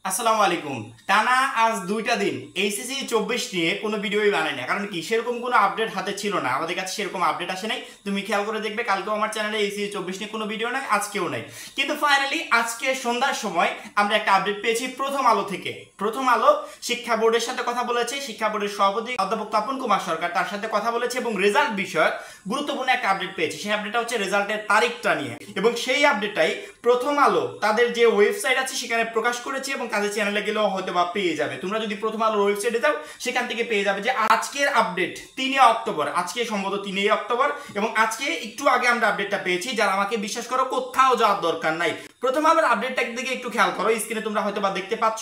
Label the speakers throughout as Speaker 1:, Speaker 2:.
Speaker 1: আসসালামু আলাইকুম। টানা আজ 2টা দিন এইচএসসি 24 নিয়ে কোনো ভিডিওই বানাই না, কারণ কি সেরকম কোনো আপডেট হাতে ছিল না, আমাদের কাছে সেরকম আপডেট আসে নাই। তুমি খেয়াল করে দেখবে কালকেও আমার চ্যানেলে এইচএসসি 24 নিয়ে কোনো ভিডিও নাই, আজকেও নাই। কিন্তু ফাইনালি আজকে সন্ধ্যার সময় আমরা একটা আপডেট পেয়েছি প্রথম আলো থেকে। প্রথম আলো শিক্ষা বোর্ডের সাথে কথা বলেছে, শিক্ষা বোর্ডের সভাপতি অধ্যাপক তপন কুমার সরকার তার সাথে কথা বলেছে এবং রেজাল্ট বিষয়ক গুরুত্বপূর্ণ একটা আপডেট পেয়েছি। সেই আপডেটটা হচ্ছে রেজাল্টের তারিখটা নিয়ে, এবং সেই আপডেটটাই প্রথম আলো তাদের যে ওয়েবসাইট আছে সেখানে প্রকাশ করেছে এবং তাদের চ্যানেলে গেলেও হয়তো বা পেয়ে যাবে। তোমরা যদি প্রথম আলোর ওয়েবসাইটে যাও সেখান থেকে পেয়ে যাবে যে আজকের আপডেট 3 অক্টোবর, আজকে সম্ভবত 3 অক্টোবর, এবং আজকে একটু আগে আমরা আপডেটটা পেয়েছি। যারা আমাকে বিশ্বাস করো কোথাও যাওয়ার দরকার নাই, প্রথম আলোর আপডেটটার দিকে একটু খেয়াল করো। স্ক্রিনে তোমরা হয়তো বা দেখতে পাচ্ছ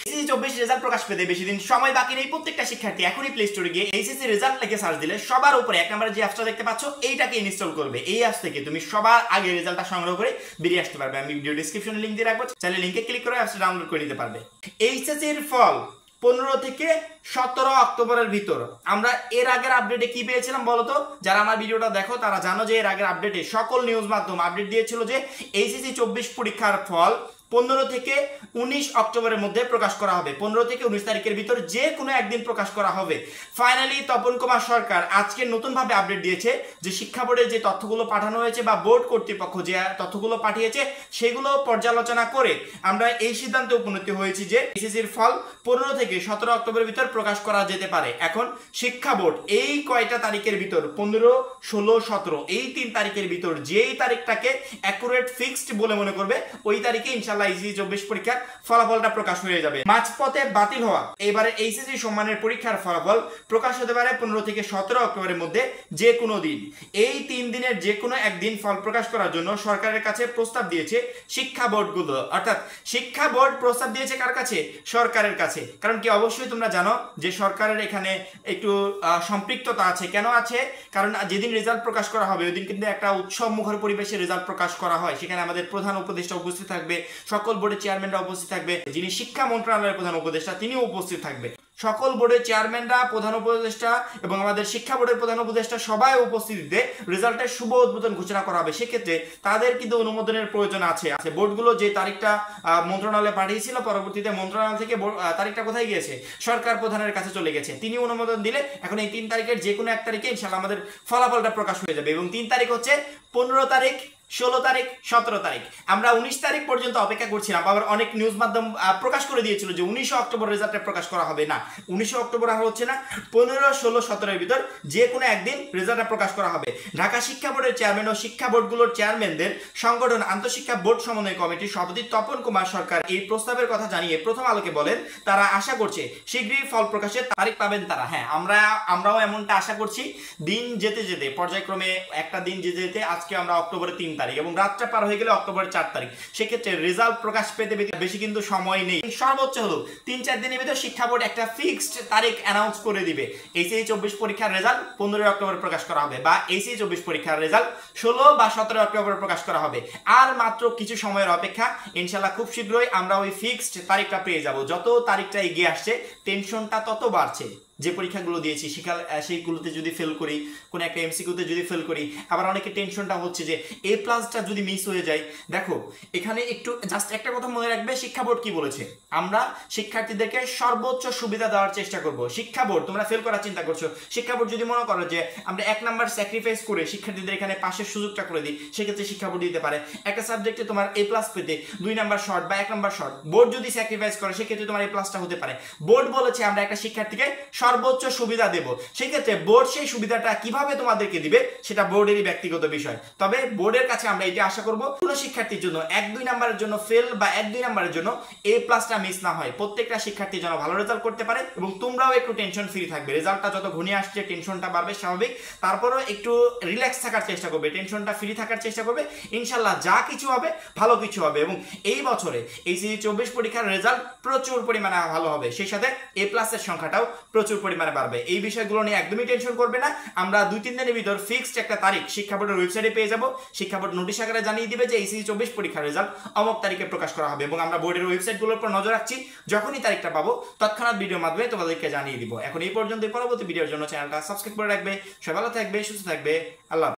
Speaker 1: এইচএসসি 24 রেজাল্ট প্রকাশ পেতে বেশি দিন সময় বাকি নেই। প্রত্যেকটা শিক্ষার্থী এখনই প্লে স্টোরে গিয়ে এইচএসসি রেজাল্ট লিখে সার্চ দিলে সবার উপরে এক নম্বরে যে অ্যাপসটা দেখতে পাচ্ছ এইটাকে ইনস্টল করবে। এই অ্যাপস থেকে তুমি সবার আগে রেজাল্টটা সংগ্রহ করে বেরিয়ে আসতে পারবে। আমি ভিডিও ডেসক্রিপশনে লিংক দিয়ে রাখবো, চাইলে লিংকে ক্লিক করে অ্যাপসটা ডাউনলোড করে নিতে পারবে। এইচএসসি এর ফল 15 থেকে 17 অক্টোবরের ভিতর। আমরা এর আগের আপডেটে কি পেয়েছিলাম বলতো? যারা আমার ভিডিওটা দেখো তারা জানো যে এর আগের আপডেটে সকল নিউজ মাধ্যম আপডেট দিয়েছিল যে এইচএসসি 24 পরীক্ষার ফল 15 থেকে 19 অক্টোবরের মধ্যে প্রকাশ করা হবে। 15 থেকে 19 তারিখের ভিতর যে কোনো একদিন প্রকাশ করা হবে। ফাইনালি তপন কুমার সরকার আজকে নতুনভাবে আপডেট দিয়েছে যে শিক্ষা বোর্ডে যে তথ্যগুলো পাঠানো হয়েছে বা বোর্ড কর্তৃপক্ষ যে তথ্যগুলো পাঠিয়েছে সেগুলো পর্যালোচনা করে আমরা এই সিদ্ধান্তে উপনীত হয়েছি যে এইচএসসির ফল 15 থেকে 17 অক্টোবরের ভিতর প্রকাশ করা যেতে পারে। এখন শিক্ষা বোর্ড এই কয়টা তারিখের ভিতর 15, 16, 17 এই 3 তারিখের ভিতর যেই তারিখটাকে অ্যাকুরেট ফিক্সড বলে মনে করবে ওই তারিখে ইনশাআল্লাহ এইচএসসি 24 পরীক্ষার ফলাফলটা প্রকাশ হয়ে যাবে। মাঝপথে বাতিল হওয়া এবারে এইচএসসি সম্মানের পরীক্ষার ফলাফল প্রকাশ হতে পারে 15 থেকে 17 অক্টোবরের মধ্যে যে কোনো দিন। এই 3 দিনের যে কোনো একদিন ফল প্রকাশ করার জন্য সরকারের কাছে প্রস্তাব দিয়েছে শিক্ষা বোর্ডগুলো, অর্থাৎ শিক্ষা বোর্ড প্রস্তাব দিয়েছে কার কাছে? সরকারের কাছে। কারণ কি অবশ্যই তোমরা জানো যে সরকারের এখানে একটু সম্পৃক্ততা আছে। কেন আছে? কারণ যেদিন রেজাল্ট প্রকাশ করা হবে ওই দিন কিন্তু একটা উৎসব মুখর পরিবেশে রেজাল্ট প্রকাশ করা হয়। সেখানে আমাদের প্রধান উপদেষ্টা উপস্থিত থাকবে, সকল বোর্ডের চেয়ারম্যানরা উপস্থিত থাকবে, যিনি শিক্ষা মন্ত্রণালয়ের প্রধান উপদেষ্টা তিনিও উপস্থিত থাকবে। সকল বোর্ডের চেয়ারম্যানরা, প্রধান উপদেষ্টা এবং আমাদের শিক্ষা বোর্ডের প্রধান উপদেষ্টা সবাই উপস্থিতিতে রেজাল্টের শুভ উদ্বোধন ঘোষণা করা হবে। সেক্ষেত্রে তাদের কিন্তু অনুমোদনের প্রয়োজন আছে। বোর্ডগুলো যে তারিখটা মন্ত্রণালয়ে পাঠিয়েছিল পরবর্তীতে মন্ত্রণালয় থেকে তারিখটা কোথায় গিয়েছে? সরকার প্রধানের কাছে চলে গেছে। তিনি অনুমোদন দিলে এখন এই 3 তারিখের যে কোনো এক তারিখে ইনশাআল্লাহ আমাদের ফলাফলটা প্রকাশ হয়ে যাবে। এবং 3 তারিখ হচ্ছে 15 তারিখ, 16 তারিখ, 17 তারিখ। আমরা 19 তারিখ পর্যন্ত অপেক্ষা করছিলাম, আবার অনেক নিউজ মাধ্যম প্রকাশ করে দিয়েছিল যে 19 অক্টোবর রেজাল্টটা প্রকাশ করা হবে। না, 19 অক্টোবর আর হচ্ছে না, 15, 16, 17 এর ভিতর যে কোনো একদিন রেজাল্টটা প্রকাশ করা হবে। ঢাকা শিক্ষা বোর্ডের চেয়ারম্যান ও শিক্ষা বোর্ডগুলোর চেয়ারম্যানদের সংগঠন আন্তঃশিক্ষা বোর্ড সমন্বয় কমিটির সভাপতি তপন কুমার সরকার এই প্রস্তাবের কথা জানিয়ে প্রথম আলোকে বলেন তারা আশা করছে শীঘ্রই ফল প্রকাশের তারিখ পাবেন তারা। হ্যাঁ, আমরাও এমনটা আশা করছি। দিন যেতে যেতে পর্যায়ক্রমে একটা দিন যেতে যেতে আজকে আমরা অক্টোবরের 3 তারিখ এবং রাতটা পার হয়ে গেলে অক্টোবরের 4 তারিখ। সেক্ষেত্রে রেজাল্ট প্রকাশ পেতে বেশি কিন্তু সময় নেই। সর্বোচ্চ হলো 3-4 দিনের ভিতর শিক্ষা বোর্ড একটা ফিক্সড তারিখ অ্যানাউন্স করে দিবে। এইচএসসি 24 পরীক্ষার রেজাল্ট 15 অক্টোবর প্রকাশ করা হবে, বা এইচএসসি 24 পরীক্ষার রেজাল্ট 16 বা 17 অক্টোবর প্রকাশ করা হবে। আর মাত্র কিছু সময়ের অপেক্ষা, ইনশাআল্লাহ খুব শীঘ্রই আমরা ওই ফিক্সড তারিখটা পেয়ে যাব। যত তারিখটা এগিয়ে আসছে টেনশনটা তত বাড়ছে। যে পরীক্ষাগুলো দিয়েছি সেইগুলোতে যদি ফেল করি, কোনো একটা এমসিকিউতে যদি ফেল করি, আবার অনেকে টেনশনটা হচ্ছে যে এ প্লাসটা যদি মিস হয়ে যায়। দেখো এখানে একটু জাস্ট একটা কথা মনে রাখবে, শিক্ষা বোর্ড কি বলেছে? আমরা শিক্ষার্থীদেরকে সর্বোচ্চ সুবিধা দেওয়ার চেষ্টা করব। শিক্ষা বোর্ড, তোমরা ফেল করার চিন্তা করছো, শিক্ষা বোর্ড যদি মনে করো যে আমরা 1 নাম্বার স্যাক্রিফাইস করে শিক্ষার্থীদের এখানে পাশের সুযোগটা করে দিই, সেক্ষেত্রে শিক্ষা বোর্ড দিতে পারে। একটা সাবজেক্টে তোমার এ প্লাস পেতে 2 নাম্বার শর্ট বা 1 নাম্বার শর্ট বোর্ড যদি স্যাক্রিফাইস করে সেক্ষেত্রে তোমার এ প্লাসটা হতে পারে। বোর্ড বলেছে আমরা একটা শিক্ষার্থীকে সর্বোচ্চ সুবিধা দেব। সেক্ষেত্রে বোর্ড সেই সুবিধাটা কিভাবে তোমাদেরকে দিবে সেটা বোর্ডেরই ব্যক্তিগত বিষয়। তবে বোর্ডের কাছে আমরা এটা আশা করব কোনো শিক্ষার্থীর জন্য 1-2 নাম্বারের জন্য ফেল বা 1-2 নাম্বারের জন্য এ প্লাসটা মিস না হয়। প্রত্যেকটা শিক্ষার্থী যেন ভালো রেজাল্ট করতে পারে এবং তোমরাও একটু টেনশন ফ্রি থাকবে। রেজাল্টটা যত ঘনিয়ে আসছে টেনশনটা বাড়বে স্বাভাবিক, তারপরেও একটু রিল্যাক্স থাকার চেষ্টা করবে, টেনশনটা ফ্রি থাকার চেষ্টা করবে। ইনশাআল্লাহ যা কিছু হবে ভালো কিছু হবে এবং এই বছরে এইচএসসি 24 পরীক্ষার রেজাল্ট প্রচুর পরিমাণে ভালো হবে, সেই সাথে এ প্লাসের সংখ্যাটাও প্রচুর পরিমাণে বাড়বে। এই বিষয়গুলো নিয়ে একদমই টেনশন করবে না। আমরা 2-3 দিনের ভিতর ফিক্সড একটা তারিখ শিক্ষা বোর্ডের ওয়েবসাইটে পেয়ে যাব। শিক্ষা বোর্ড নোটিশ আকারে জানিয়ে দিবে যে এইচএসসি 24 পরীক্ষার রেজাল্ট অমুক তারিখে প্রকাশ করা হবে এবং আমরা বোর্ডের ওয়েবসাইটগুলোর উপর নজর রাখছি। যখনই তারিখটা পাবো তৎক্ষণাৎ ভিডিওর মাধ্যমে তোমাদেরকে জানিয়ে দিব। এখন এই পর্যন্ত, পরবর্তী ভিডিওর জন্য চ্যানেলটা সাবস্ক্রাইব করে রাখবে। সবাই ভালো থাকবে, সুস্থ থাকবে। আল্লাহ।